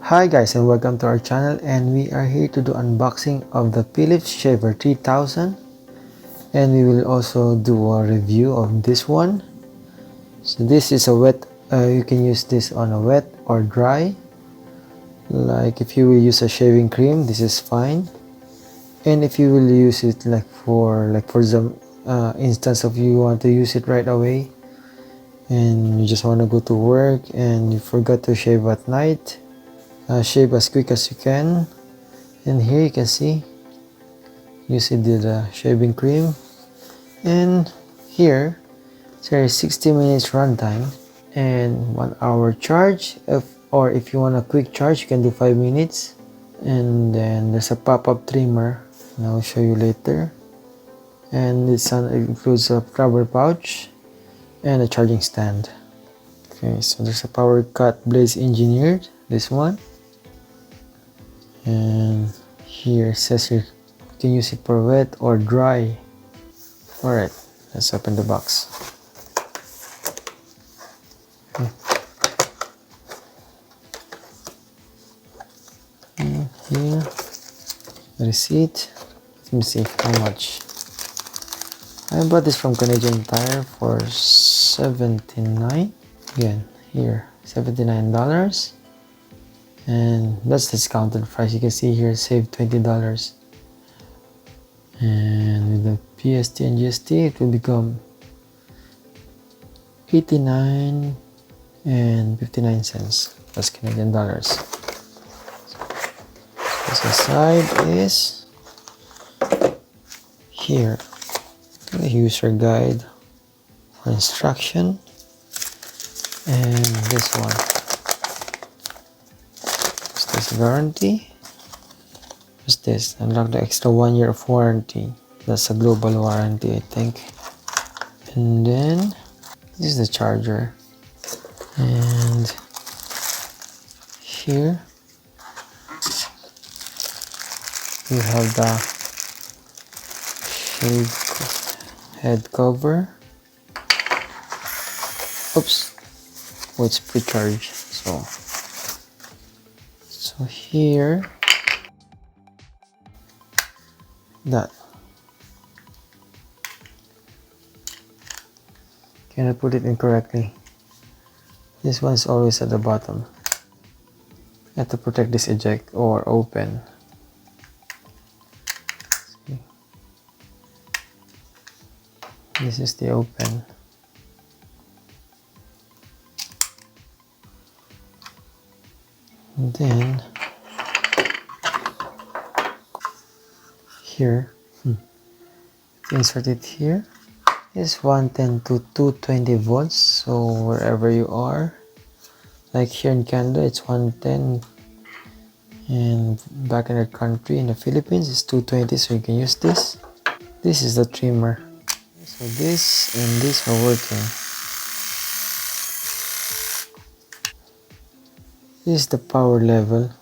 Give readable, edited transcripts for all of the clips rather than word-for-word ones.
Hi guys, and welcome to our channel, and we are here to do unboxing of the Philips Shaver 3000, and we will also do a review of this one. So this is a wet, you can use this on a wet or dry. Like if you will use a shaving cream, this is fine. And if you will use it for some instance of you want to use it right away and you just want to go to work and you forgot to shave at night, shave as quick as you can. And here you can see you see the shaving cream, and here there is 60 minutes runtime and 1 hour charge. Or if you want a quick charge, you can do 5 minutes. And then there's a pop-up trimmer, and I'll show you later. And it includes a rubber pouch and a charging stand. Okay, so there's a power cut blades engineered, this one. And here it says you can use it for wet or dry. Alright, let's open the box. Okay. And here, the receipt. Let me see how much. I bought this from Canadian Tire for $79. Again, here, $79. And that's discounted price. You can see here, save $20. And with the PST and GST, it will become 89 and 59 cents. That's Canadian dollars. This side is here, the user guide for instruction, and this one is this warranty. What's this? Unlock the extra 1 year of warranty. That's a global warranty, I think. And then this is the charger, and here you have the shade head cover. Oops, oh, it's pre-charged. So here, that. Can I put it incorrectly? This one is always at the bottom. I have to protect this eject or open. See? This is the open. And then here, insert it here. It's 110 to 220 volts, so wherever you are, like here in Canada it's 110, and back in our country in the Philippines it's 220, so you can use this. This is the trimmer. So this and this are working. This is the power level.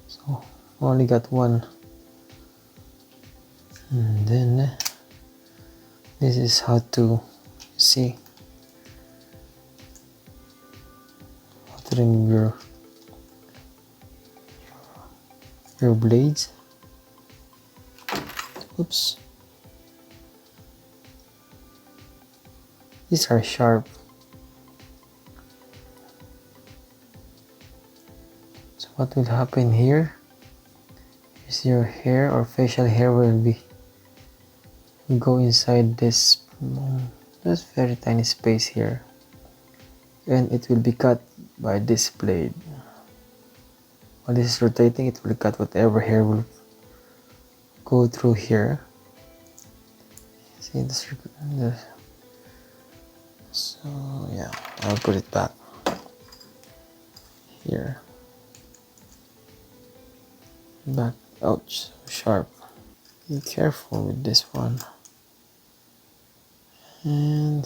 So only got one. And then this is how to see how to remove your blades. Oops. These are sharp. So what will happen here is your hair or facial hair will go inside this very tiny space here, and it will be cut by this blade. While this is rotating, it will cut whatever hair will go through here. See this? So yeah, I'll put it back here. Back. Ouch, so sharp. Be careful with this one. And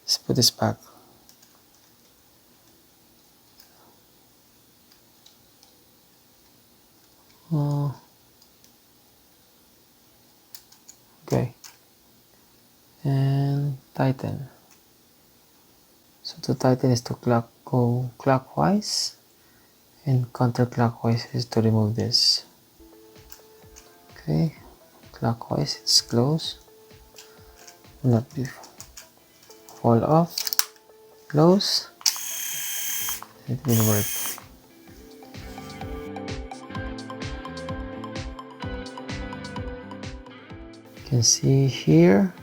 let's put this back. Oh. Okay. And tighten. So to tighten is to go go clockwise, and counterclockwise is to remove this. Okay, clockwise it's close, not before. Fall off, close, it will work. You can see here,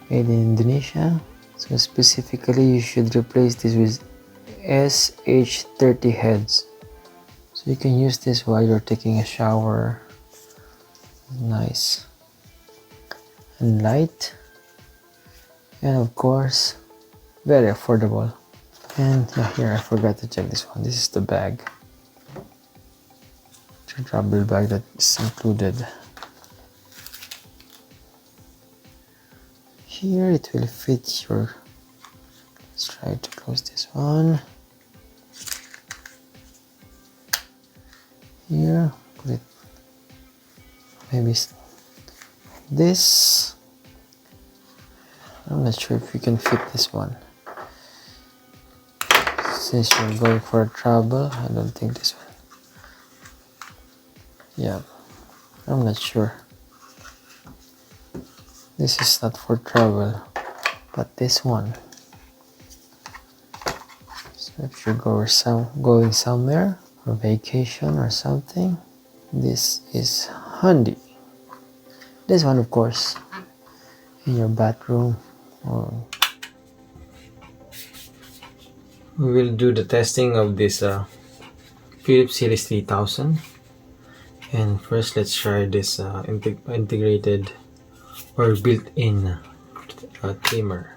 made in Indonesia. So specifically, you should replace this with SH30 heads. So you can use this while you're taking a shower. Nice and light, and of course very affordable. And yeah, here I forgot to check this one. This is the bag, the travel bag that is included. Here it will fit your, let's try to close this one. Here, put it maybe this. I'm not sure if you can fit this one. Since you're going for a travel, I don't think this one. Yeah, I'm not sure. This is not for travel, but this one. So if you're going somewhere for vacation or something, this is handy. This one, of course, in your bathroom. We will do the testing of this Philips Hue 3000, and first let's try this integrated or built-in trimmer.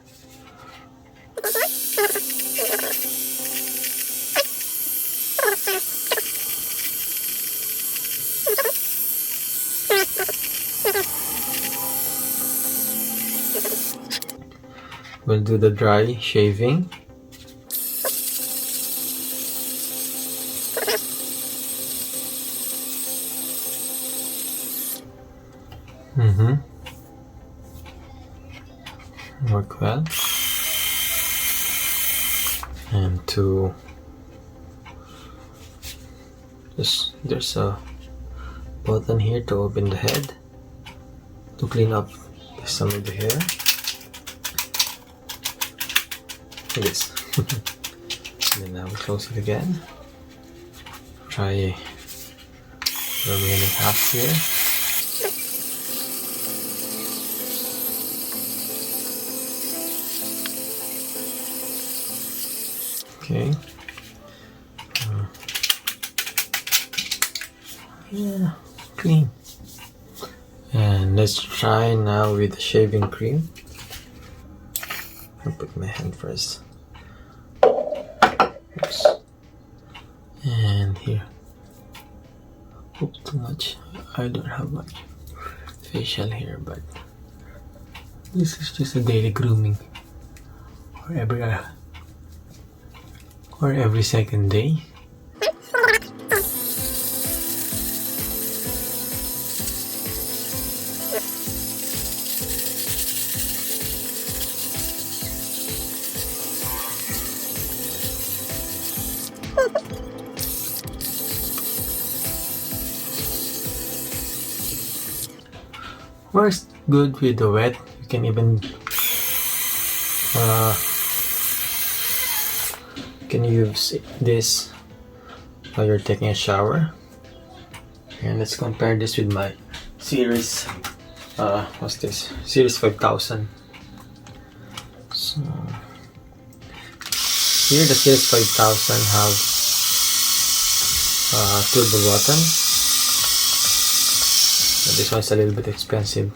We'll do the dry shaving. Work well. And there's a button here to open the head, to clean up some of the hair. Like this. And then I will close it again. Try the remaining half here. Okay. Yeah, clean. And let's try now with the shaving cream. I'll put my hand first. Oops. And here. Oops, too much. I don't have much facial hair, but this is just a daily grooming, or every second day. Works good with the wet. You can even can use this while you're taking a shower. And let's compare this with my series. What's this? Series 5000. So here the Series 5000 have turbo button. So this one's a little bit expensive.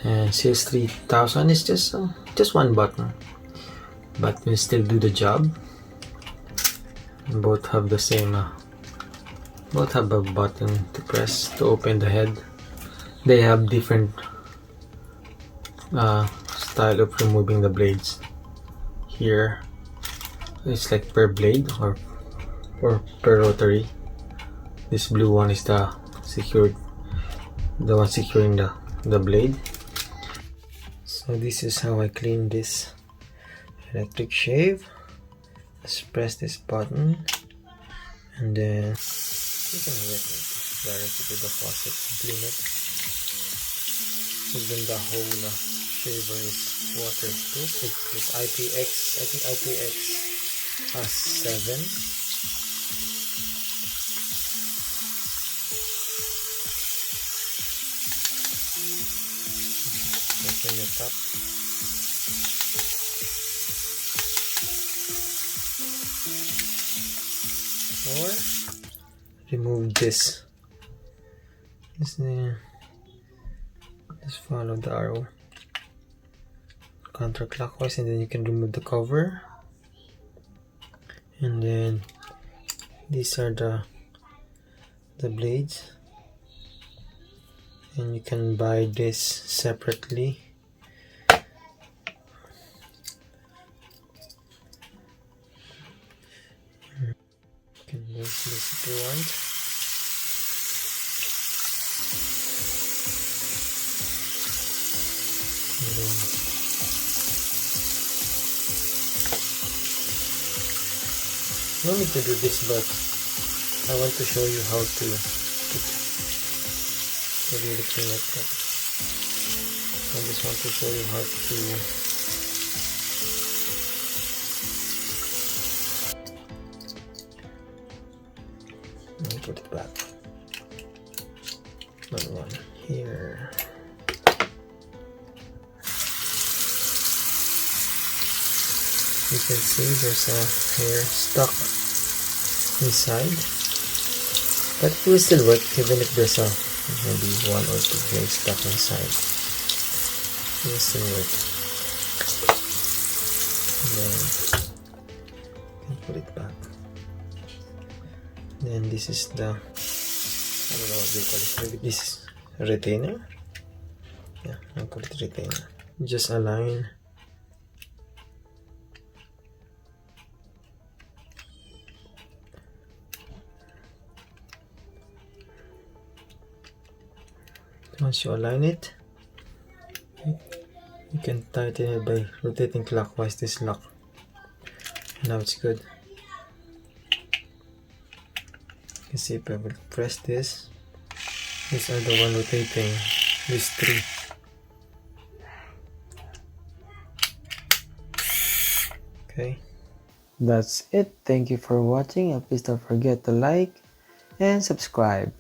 And Series 3000 is just one button, but will still do the job. And both have the same. Both have a button to press to open the head. They have different style of removing the blades. Here it's like per blade or per rotary. This blue one is the one securing the blade. So this is how I clean this electric shave. Let's press this button, and then you can let it directly to the faucet and clean it. And then the whole shaver is waterproof. It's IPX, I think IPX 7. Open it up. Or remove this. Just follow the arrow counterclockwise, and then you can remove the cover. And then these are the blades, and you can buy this separately. You can use this if you want. And then no need to do this, but I want to show you how to really clean it up. I just want to show you how to let me put it back. Another one here. You can see there's a hair stuck inside, but it will still work even if there's a maybe 1 or 2 hairs stuck inside. It will still work. And then you can put it back. Then this is the, I don't know what they call it, maybe this is a retainer. Yeah, I'll call it retainer. Just align once you align it, you can tighten it by rotating clockwise this lock. Now it's good. You can see if I will press this, these are the one rotating, these 3. Okay, that's it. Thank you for watching, and please don't forget to like and subscribe.